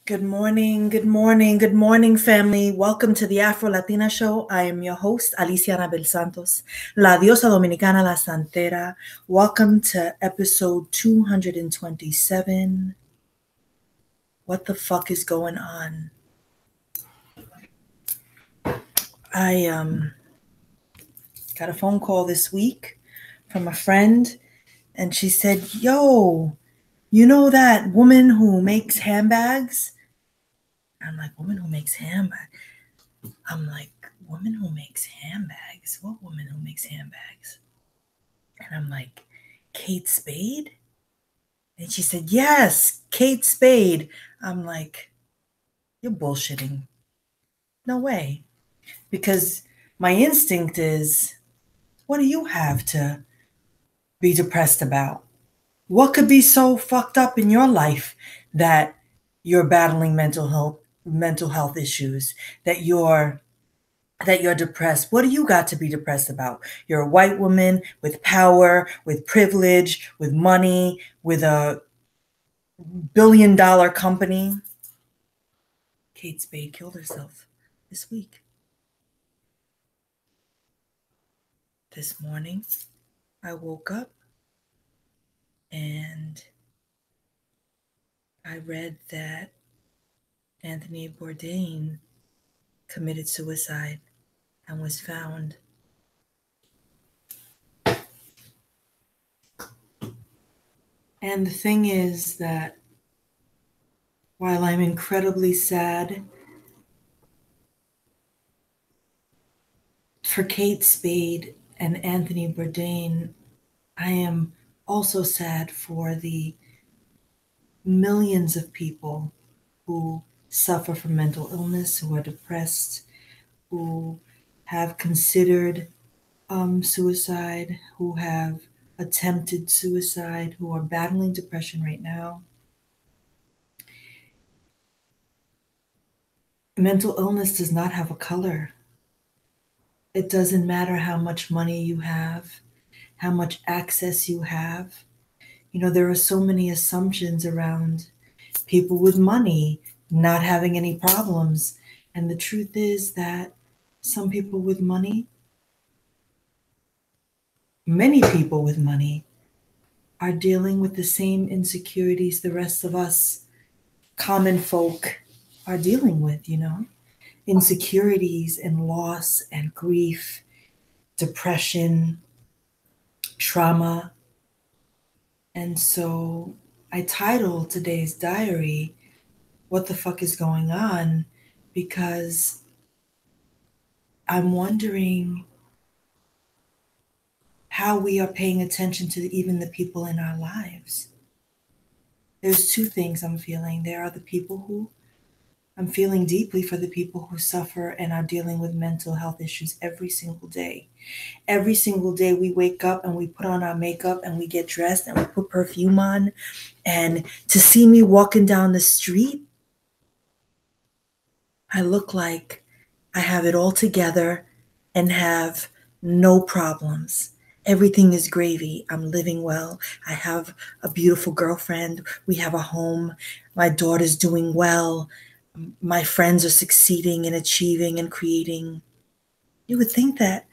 Good morning, good morning, good morning, family. Welcome to the Afro Latina Show. I am your host, Alicia Anabel-santos, La Diosa Dominicana, La Santera. Welcome to episode 227. What the fuck is going on? I got a phone call this week from a friend, and she said, yo, you know that woman who makes handbags? I'm like, woman who makes handbags? I'm like, woman who makes handbags? What woman who makes handbags? And I'm like, Kate Spade? And she said, yes, Kate Spade. I'm like, you're bullshitting. No way. Because my instinct is, what do you have to be depressed about? What could be so fucked up in your life that you're battling mental health issues, that you're depressed? What do you got to be depressed about? You're a white woman with power, with privilege, with money, with a billion-dollar company. Kate Spade killed herself this week. This morning, I woke up and I read that Anthony Bourdain committed suicide and was found. And the thing is that while I'm incredibly sad for Kate Spade and Anthony Bourdain, I am also sad for the millions of people who suffer from mental illness, who are depressed, who have considered suicide, who have attempted suicide, who are battling depression right now. Mental illness does not have a color. It doesn't matter how much money you have, how much access you have. You know, there are so many assumptions around people with money not having any problems. And the truth is that some people with money, many people with money, are dealing with the same insecurities the rest of us common folk are dealing with, you know? Insecurities and loss and grief, depression, trauma. And so I titled today's diary, What the Fuck is Going On? Because I'm wondering how we are paying attention to even the people in our lives. There's two things I'm feeling. There are the people who I'm feeling deeply for the people who suffer and are dealing with mental health issues every single day. Every single day we wake up and we put on our makeup and we get dressed and we put perfume on. And to see me walking down the street, I look like I have it all together and have no problems. Everything is gravy. I'm living well. I have a beautiful girlfriend. We have a home. My daughter's doing well. My friends are succeeding and achieving and creating. You would think that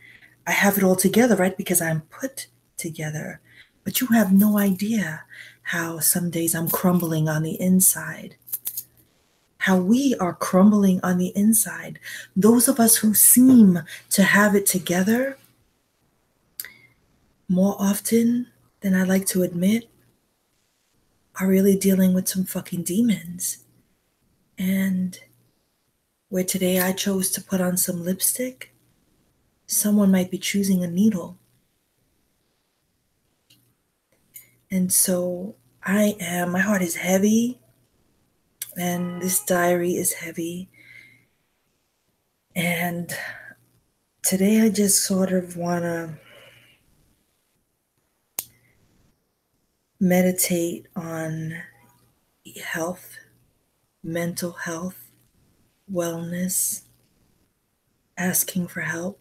I have it all together, right? Because I'm put together. But you have no idea how some days I'm crumbling on the inside. How we are crumbling on the inside. Those of us who seem to have it together, more often than I like to admit, are really dealing with some fucking demons. And where today I chose to put on some lipstick, someone might be choosing a needle. And so my heart is heavy, and this diary is heavy. And today I just sort of want to meditate on health, mental health, wellness, asking for help.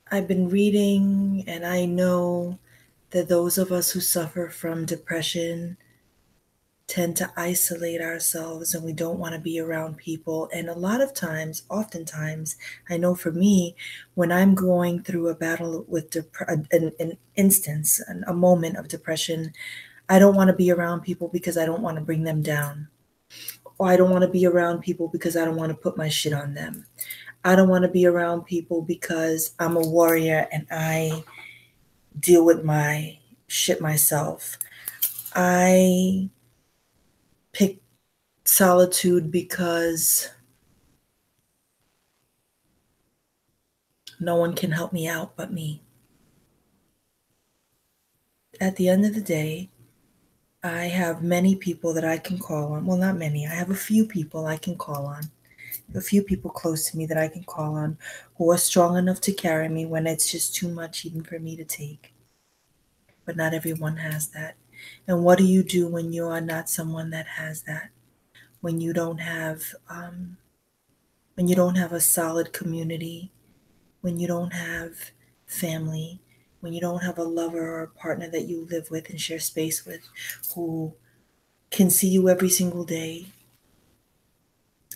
I've been reading, and I know that those of us who suffer from depression tend to isolate ourselves and we don't want to be around people. And a lot of times, oftentimes, I know for me, when I'm going through a battle with an instance, a moment of depression, I don't want to be around people because I don't want to bring them down. Or I don't want to be around people because I don't want to put my shit on them. I don't want to be around people because I'm a warrior and I deal with my shit myself. I pick solitude because no one can help me out but me. At the end of the day, I have many people that I can call on. Well, not many. I have a few people I can call on. A few people close to me that I can call on who are strong enough to carry me when it's just too much even for me to take. But not everyone has that. And what do you do when you are not someone that has that? When you don't have a solid community, when you don't have family, when you don't have a lover or a partner that you live with and share space with who can see you every single day.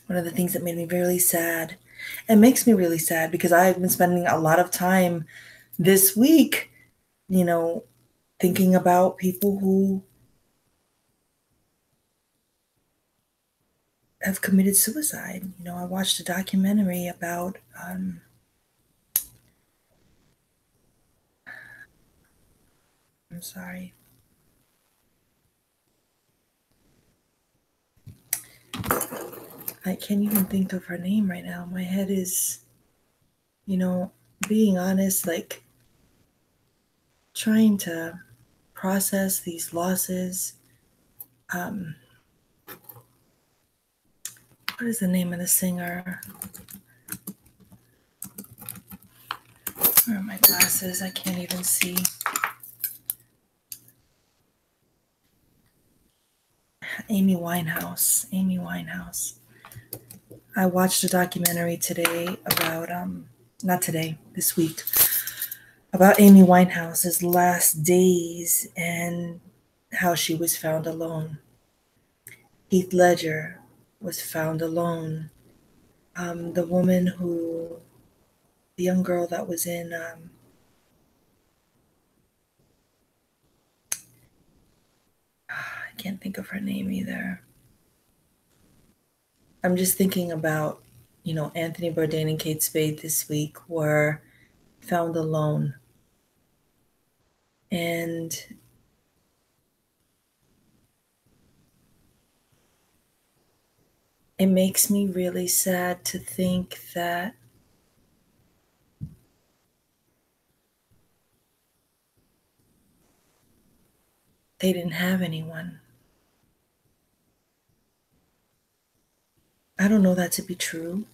One of the things that made me really sad, and makes me really sad because I've been spending a lot of time this week, thinking about people who have committed suicide. I watched a documentary about I'm sorry. I can't even think of her name right now. My head is, being honest, like trying to process these losses. What is the name of the singer? Where are my glasses? I can't even see. Amy Winehouse. Amy Winehouse. I watched a documentary today about, not today, this week, about Amy Winehouse's last days and how she was found alone. Heath Ledger was found alone. The woman the young girl that was in, I can't think of her name either. I'm just thinking about, Anthony Bourdain and Kate Spade this week were found alone. And it makes me really sad to think that they didn't have anyone. I don't know that to be true.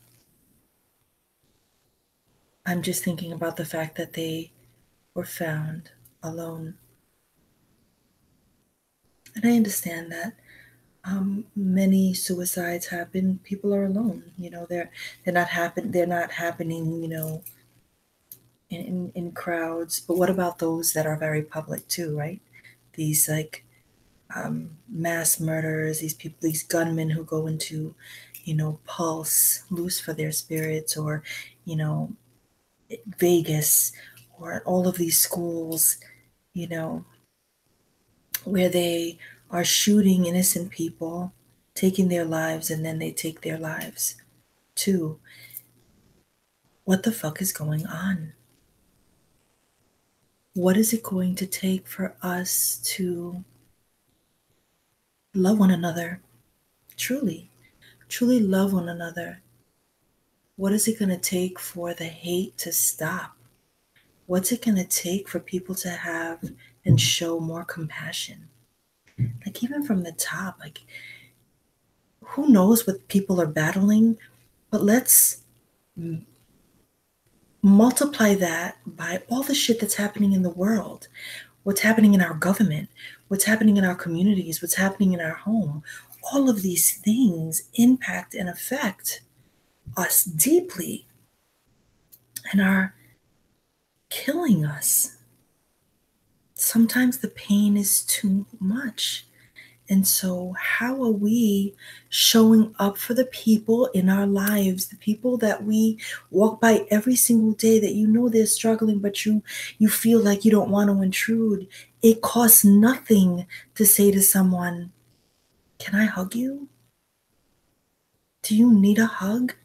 I'm just thinking about the fact that they were found alone. And I understand that many suicides happen. People are alone. They're not happening. In crowds. But what about those that are very public too? Right? These like mass murderers. These people. These gunmen who go into, Pulse, Loose for Their Spirits, or Vegas, or all of these schools. Where they are shooting innocent people, taking their lives, and then they take their lives too. What the fuck is going on? What is it going to take for us to love one another? Truly, truly love one another. What is it going to take for the hate to stop? What's it going to take for people to have and show more compassion? Like, even from the top, like, who knows what people are battling, but let's multiply that by all the shit that's happening in the world, what's happening in our government, what's happening in our communities, what's happening in our home. All of these things impact and affect us deeply and are killing us. Sometimes the pain is too much. And so, how are we showing up for the people in our lives, the people that we walk by every single day that you know they're struggling, but you feel like you don't want to intrude? It costs nothing to say to someone, "Can I hug you? Do you need a hug?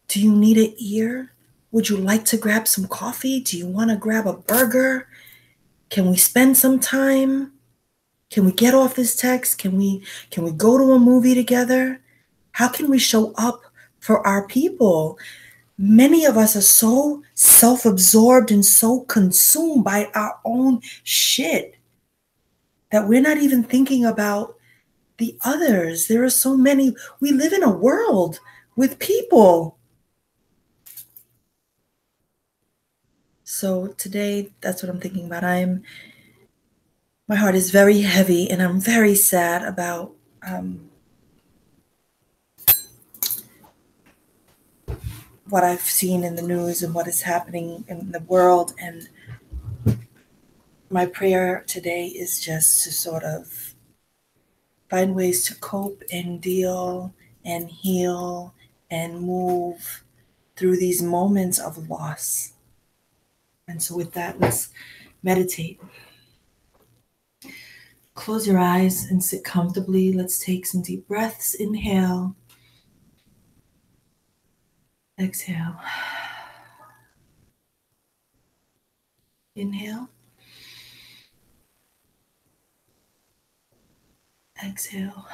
Do you need an ear? Would you like to grab some coffee? Do you want to grab a burger? Can we spend some time? Can we get off this text? Can we go to a movie together?" How can we show up for our people? Many of us are so self-absorbed and so consumed by our own shit that we're not even thinking about the others. There are so many. We live in a world with people. So today, that's what I'm thinking about. My heart is very heavy, and I'm very sad about what I've seen in the news and what is happening in the world. And my prayer today is just to sort of find ways to cope and deal and heal and move through these moments of loss. And so, with that, let's meditate. Close your eyes and sit comfortably. Let's take some deep breaths. Inhale, exhale. Inhale, exhale.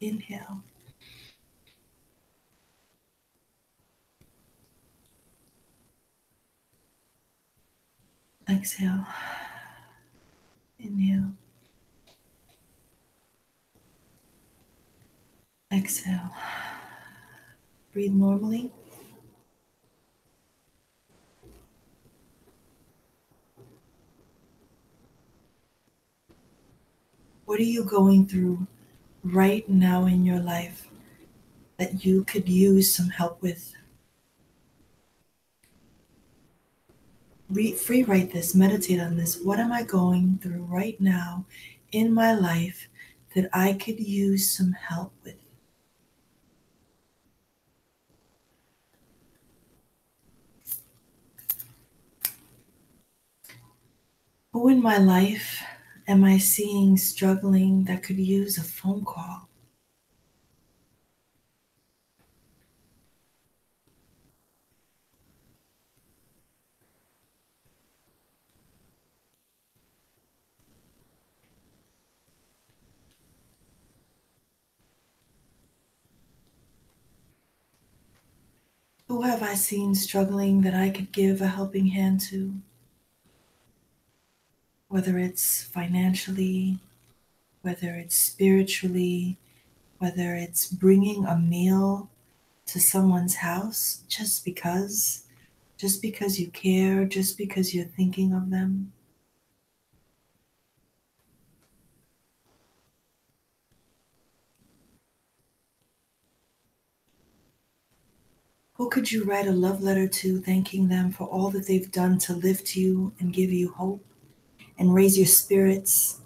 Inhale, exhale. Inhale, exhale. Breathe normally. What are you going through right now in your life that you could use some help with? Free write this, meditate on this. What am I going through right now in my life that I could use some help with? Who in my life am I seeing struggling that could use a phone call? Who have I seen struggling that I could give a helping hand to? Whether it's financially, whether it's spiritually, whether it's bringing a meal to someone's house just because you care, just because you're thinking of them. Who could you write a love letter to thanking them for all that they've done to lift you and give you hope and raise your spirits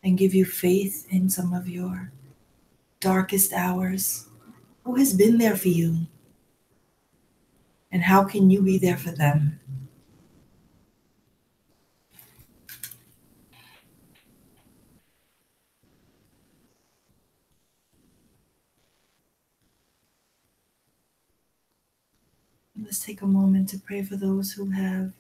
and give you faith in some of your darkest hours? Who has been there for you? And how can you be there for them? Let's take a moment to pray for those who have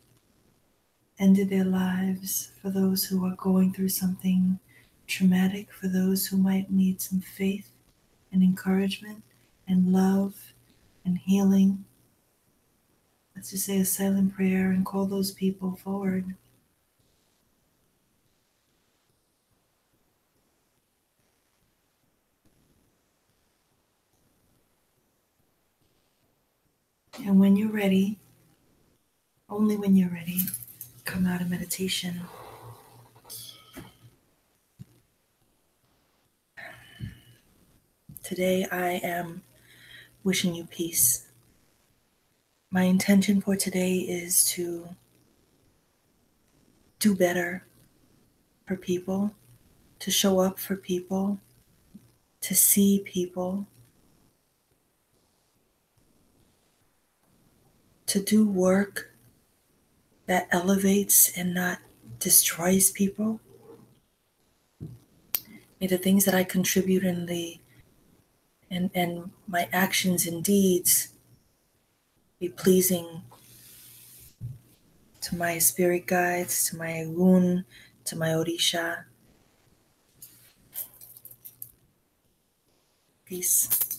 ended their lives, for those who are going through something traumatic, for those who might need some faith and encouragement and love and healing. Let's just say a silent prayer and call those people forward. And when you're ready, only when you're ready, come out of meditation. Today I am wishing you peace. My intention for today is to do better, for people, to show up for people, to see people, to do work that elevates and not destroys people. May the things that I contribute and my actions and deeds be pleasing to my spirit guides, to my Ogun, to my Orisha. Peace.